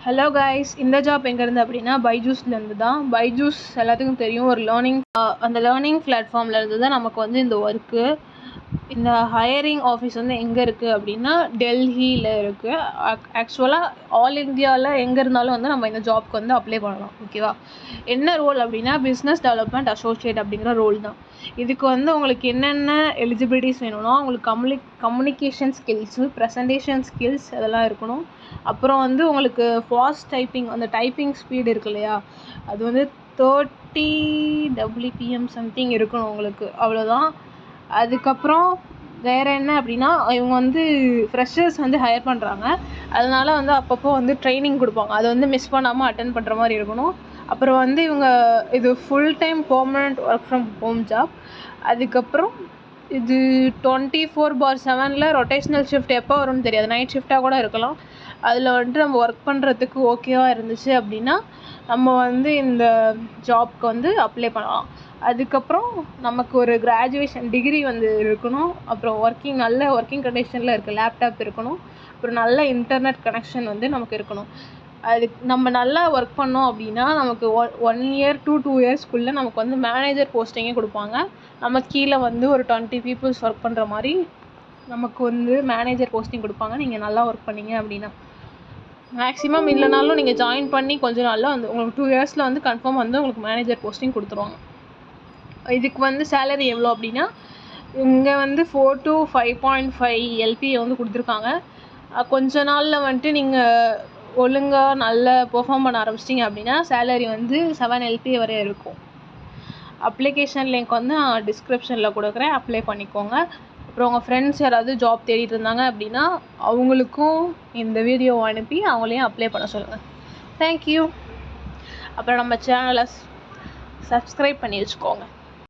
Hello guys, இந்த job எங்கேருந்து அப்படின்னா பைஜூஸ்லேருந்து தான். பைஜூஸ் எல்லாத்துக்கும் தெரியும், ஒரு அந்த லேர்னிங் பிளாட்ஃபார்ம்லேருந்து தான் நமக்கு வந்து இந்த ஒர்க்கு. இந்த ஹையரிங் ஆஃபீஸ் வந்து எங்கே இருக்குது அப்படின்னா டெல்லியில் இருக்குது. ஆக்சுவலாக ஆல் இந்தியாவில் எங்கே இருந்தாலும் வந்து நம்ம இந்த ஜாப்க்கு வந்து அப்ளை பண்ணலாம். ஓகேவா? என்ன ரோல் அப்படின்னா பிஸ்னஸ் டெவலப்மெண்ட் அசோசியேட் அப்படிங்கிற ரோல் தான். இதுக்கு வந்து உங்களுக்கு என்னென்ன எலிஜிபிலிட்டிஸ் வேணும்னா உங்களுக்கு கம்யூனிகேஷன் ஸ்கில்ஸு, ப்ரெசன்டேஷன் ஸ்கில்ஸ் அதெல்லாம் இருக்கணும். அப்புறம் வந்து உங்களுக்கு ஃபாஸ்ட் டைப்பிங், அந்த டைப்பிங் ஸ்பீடு இருக்கு இல்லையா, அது வந்து 30 WPM சம்திங் இருக்கணும் உங்களுக்கு, அவ்வளோதான். அதுக்கப்புறம் வேறு என்ன அப்படின்னா இவங்க வந்து ஃப்ரெஷர்ஸ் வந்து ஹையர் பண்ணுறாங்க. அதனால வந்து அப்பப்போ வந்து ட்ரைனிங் கொடுப்பாங்க, அதை வந்து மிஸ் பண்ணாமல் அட்டென்ட் பண்ணுற மாதிரி இருக்கணும். அப்புறம் வந்து இவங்க இது full time permanent work from home job. அதுக்கப்புறம் இது 24/7 ரொட்டேஷ்னல் ஷிஃப்ட் எப்போ வரும்னு தெரியாது, நைட் ஷிஃப்டாக கூட இருக்கலாம். அதில் வந்துட்டு நம்ம ஒர்க் பண்ணுறதுக்கு ஓகேவாக இருந்துச்சு அப்படின்னா நம்ம வந்து இந்த ஜாப்க்கு வந்து அப்ளை பண்ணலாம். அதுக்கப்புறம் நமக்கு ஒரு கிராஜுவேஷன் டிகிரி வந்து இருக்கணும். அப்புறம் நல்ல ஒர்க்கிங் கண்டிஷனில் இருக்க லேப்டாப் இருக்கணும். அப்புறம் நல்ல இன்டர்நெட் கனெக்ஷன் வந்து நமக்கு இருக்கணும். அதுக்கு நம்ம நல்லா ஒர்க் பண்ணோம் அப்படின்னா நமக்கு 1 இயர் to 2 இயர்ஸ்க்குள்ளே நமக்கு வந்து மேனேஜர் போஸ்டிங்கே கொடுப்பாங்க. நம்ம கீழே வந்து ஒரு 20 பீப்புள்ஸ் ஒர்க் பண்ணுற மாதிரி நமக்கு வந்து மேனேஜர் போஸ்டிங் கொடுப்பாங்க. நீங்கள் நல்லா ஒர்க் பண்ணீங்க அப்படின்னா மேக்ஸிமம் இல்லைனாலும் நீங்கள் ஜாயின் பண்ணி கொஞ்சம் நாளில் வந்து உங்களுக்கு 2 இயர்ஸில் வந்து கன்ஃபார்ம் வந்து உங்களுக்கு மேனேஜர் போஸ்டிங் கொடுத்துருவாங்க. இதுக்கு வந்து சேலரி எவ்வளோ அப்படின்னா இங்கே வந்து 4 to 5.5 LPA வந்து கொடுத்துருக்காங்க. கொஞ்ச நாளில் வந்துட்டு நீங்கள் ஒழுங்காக நல்ல பெர்ஃபார்ம் பண்ண ஆரம்பிச்சிட்டிங்க அப்படின்னா சேலரி வந்து 7 LPA வரை இருக்கும். அப்ளிகேஷன் லிங்க் வந்து நான் டிஸ்கிரிப்ஷனில் கொடுக்குறேன், அப்ளை பண்ணிக்கோங்க. அப்புறம் உங்கள் ஃப்ரெண்ட்ஸ் யாராவது ஜாப் தேடிட்டு இருந்தாங்க அப்படின்னா அவங்களுக்கும் இந்த வீடியோவை அனுப்பி அவங்களையும் அப்ளை பண்ண சொல்லுங்கள். தேங்க்யூ. அப்புறம் நம்ம சேனலை சப்ஸ்கிரைப் பண்ணி வச்சுக்கோங்க.